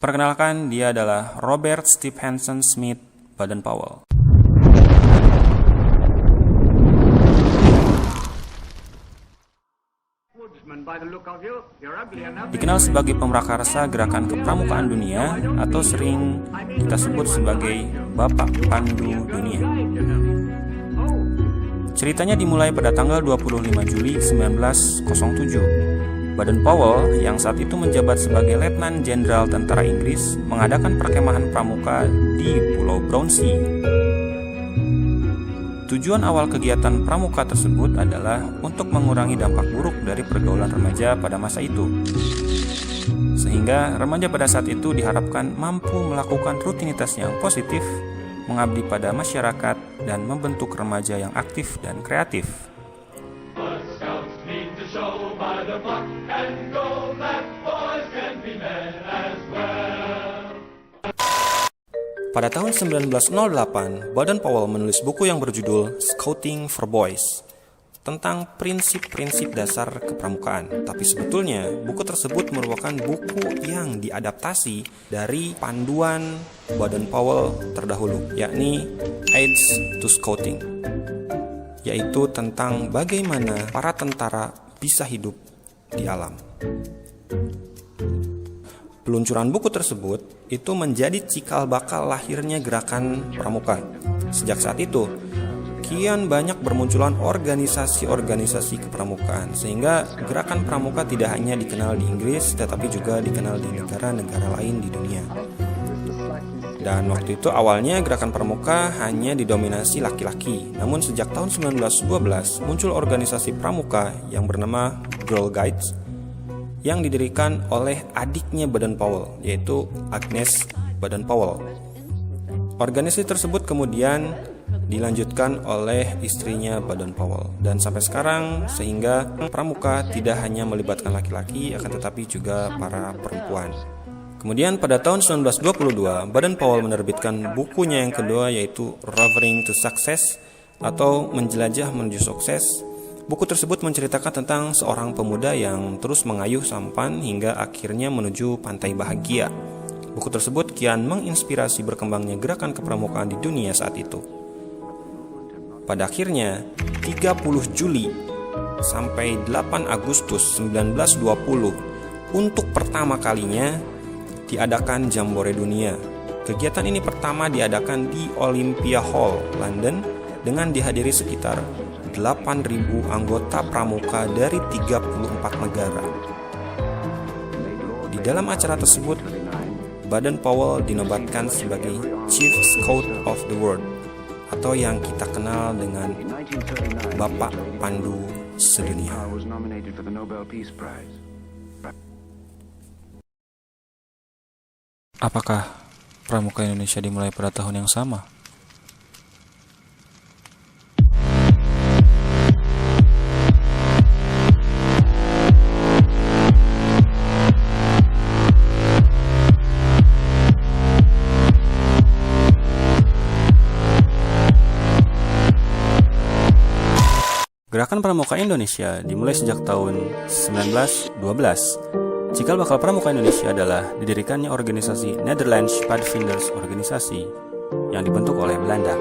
Perkenalkan, dia adalah Robert Stephenson Smith Baden-Powell. Dikenal sebagai pemrakarsa gerakan kepramukaan dunia atau sering kita sebut sebagai Bapak Pandu Dunia. Ceritanya dimulai pada tanggal 25 Juli 1907. Baden-Powell yang saat itu menjabat sebagai Letnan Jenderal Tentara Inggris mengadakan perkemahan pramuka di Pulau Brownsea. Tujuan awal kegiatan pramuka tersebut adalah untuk mengurangi dampak buruk dari pergaulan remaja pada masa itu. Sehingga remaja pada saat itu diharapkan mampu melakukan rutinitas yang positif, mengabdi pada masyarakat, dan membentuk remaja yang aktif dan kreatif. Pada tahun 1908, Baden-Powell menulis buku yang berjudul Scouting for Boys tentang prinsip-prinsip dasar kepramukaan. Tapi sebetulnya buku tersebut merupakan buku yang diadaptasi dari panduan Baden-Powell terdahulu, yakni Aids to Scouting, yaitu tentang bagaimana para tentara bisa hidup di alam. Peluncuran buku tersebut itu menjadi cikal bakal lahirnya gerakan pramuka. Sejak saat itu, kian banyak bermunculan organisasi-organisasi kepramukaan, sehingga gerakan pramuka tidak hanya dikenal di Inggris, tetapi juga dikenal di negara-negara lain di dunia. Dan waktu itu awalnya gerakan pramuka hanya didominasi laki-laki. Namun sejak tahun 1912 muncul organisasi pramuka yang bernama Girl Guides, yang didirikan oleh adiknya Baden-Powell, yaitu Agnes Baden-Powell. Organisasi tersebut kemudian dilanjutkan oleh istrinya Baden-Powell, dan sampai sekarang, sehingga pramuka tidak hanya melibatkan laki-laki, akan tetapi juga para perempuan. Kemudian pada tahun 1922, Baden-Powell menerbitkan bukunya yang kedua, yaitu Roving to Success atau Menjelajah Menuju Sukses. Buku tersebut menceritakan tentang seorang pemuda yang terus mengayuh sampan hingga akhirnya menuju pantai bahagia. Buku tersebut kian menginspirasi berkembangnya gerakan kepramukaan di dunia saat itu. Pada akhirnya, 30 Juli sampai 8 Agustus 1920, untuk pertama kalinya diadakan Jambore Dunia. Kegiatan ini pertama diadakan di Olympia Hall, London, dengan dihadiri sekitar 8.000 anggota pramuka dari 34 negara. Di dalam acara tersebut, Baden-Powell dinobatkan sebagai Chief Scout of the World, atau yang kita kenal dengan Bapak Pandu Sedunia. Apakah pramuka Indonesia dimulai pada tahun yang sama? Gerakan Pramuka Indonesia dimulai sejak tahun 1912. Cikal bakal Pramuka Indonesia adalah didirikannya organisasi Netherlands Padvinders Organisasi yang dibentuk oleh Belanda.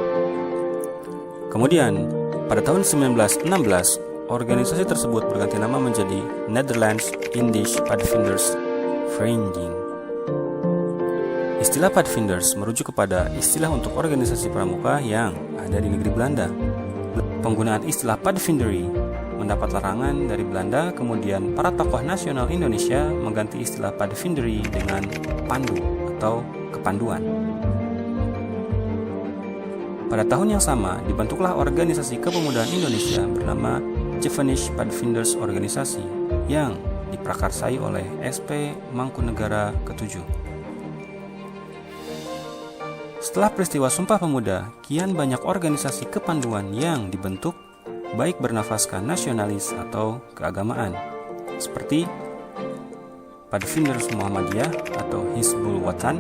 Kemudian, pada tahun 1916, organisasi tersebut berganti nama menjadi Netherlands Indisch Padvinders Vereniging. Istilah Padvinders merujuk kepada istilah untuk organisasi pramuka yang ada di negeri Belanda. Penggunaan istilah Padvindery mendapat larangan dari Belanda, kemudian para tokoh nasional Indonesia mengganti istilah Padvindery dengan pandu atau kepanduan. Pada tahun yang sama, dibentuklah organisasi kepemudaan Indonesia bernama Jevenisch Padvinders Organisasi yang diprakarsai oleh SP Mangkunegara ke-7. Setelah peristiwa Sumpah Pemuda, kian banyak organisasi kepanduan yang dibentuk, baik bernafaskan nasionalis atau keagamaan, seperti Padvinders Muhammadiyah atau Hizbul Wathan,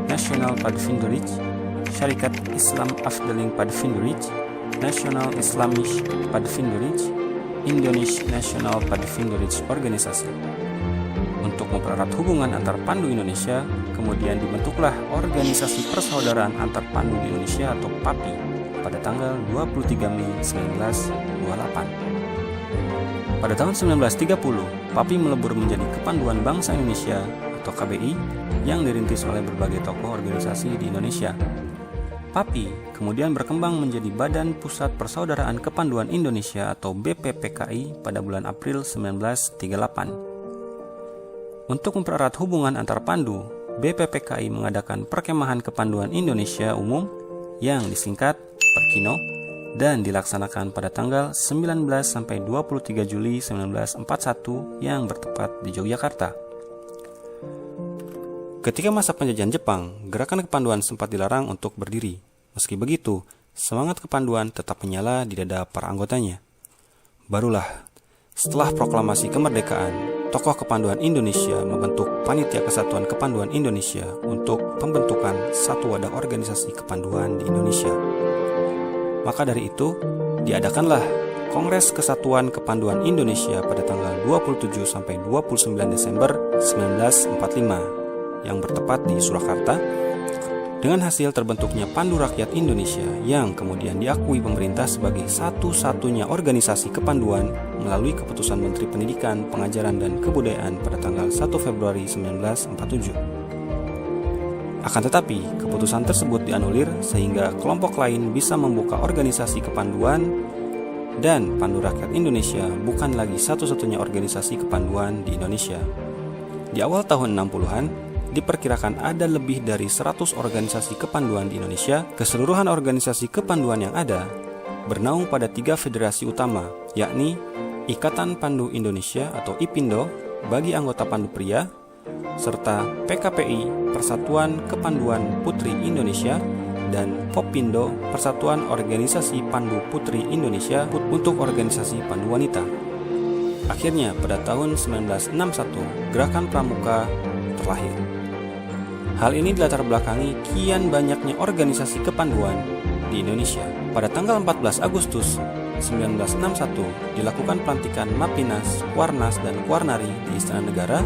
National Padvinderij, Syarikat Islam Afdeling Padvinderij, National Islamisch Padvinderij, Indonesian National Padvinderij Organisasi. untuk mempererat hubungan antar pandu Indonesia, kemudian dibentuklah Organisasi Persaudaraan Antar Pandu di Indonesia atau PAPI pada tanggal 23 Mei 1928. Pada tahun 1930, PAPI melebur menjadi Kepanduan Bangsa Indonesia atau KBI yang dirintis oleh berbagai tokoh organisasi di Indonesia. PAPI kemudian berkembang menjadi Badan Pusat Persaudaraan Kepanduan Indonesia atau BPPKI pada bulan April 1938. Untuk mempererat hubungan antar pandu, BPPKI mengadakan Perkemahan Kepanduan Indonesia Umum yang disingkat Perkino dan dilaksanakan pada tanggal 19 sampai 23 Juli 1941 yang bertepat di Yogyakarta. Ketika masa penjajahan Jepang, gerakan kepanduan sempat dilarang untuk berdiri. Meski begitu, semangat kepanduan tetap menyala di dada para anggotanya. Barulah, setelah proklamasi kemerdekaan, tokoh kepanduan Indonesia membentuk Panitia Kesatuan Kepanduan Indonesia untuk pembentukan satu wadah organisasi kepanduan di Indonesia. Maka dari itu, diadakanlah Kongres Kesatuan Kepanduan Indonesia pada tanggal 27 sampai 29 Desember 1945 yang bertepat di Surakarta, dengan hasil terbentuknya Pandu Rakyat Indonesia yang kemudian diakui pemerintah sebagai satu-satunya organisasi kepanduan melalui keputusan Menteri Pendidikan, Pengajaran, dan Kebudayaan pada tanggal 1 Februari 1947. Akan tetapi, keputusan tersebut dianulir sehingga kelompok lain bisa membuka organisasi kepanduan dan Pandu Rakyat Indonesia bukan lagi satu-satunya organisasi kepanduan di Indonesia. Di awal tahun 60-an, diperkirakan ada lebih dari 100 organisasi kepanduan di Indonesia. Keseluruhan organisasi kepanduan yang ada bernaung pada 3 federasi utama, yakni Ikatan Pandu Indonesia atau IPINDO bagi anggota pandu pria, serta PKPI Persatuan Kepanduan Putri Indonesia dan POPINDO Persatuan Organisasi Pandu Putri Indonesia untuk organisasi pandu wanita. Akhirnya pada tahun 1961 Gerakan Pramuka terlahir. Hal ini dilatar belakangi kian banyaknya organisasi kepanduan di Indonesia. Pada tanggal 14 Agustus 1961 dilakukan pelantikan Mapinas, Kuarnas, dan Kuarnari di Istana Negara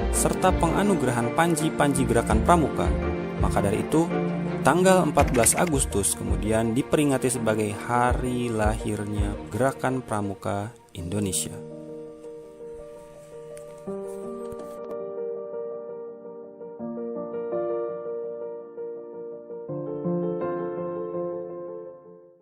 serta penganugerahan panji-panji Gerakan Pramuka. Maka dari itu, tanggal 14 Agustus kemudian diperingati sebagai hari lahirnya Gerakan Pramuka Indonesia.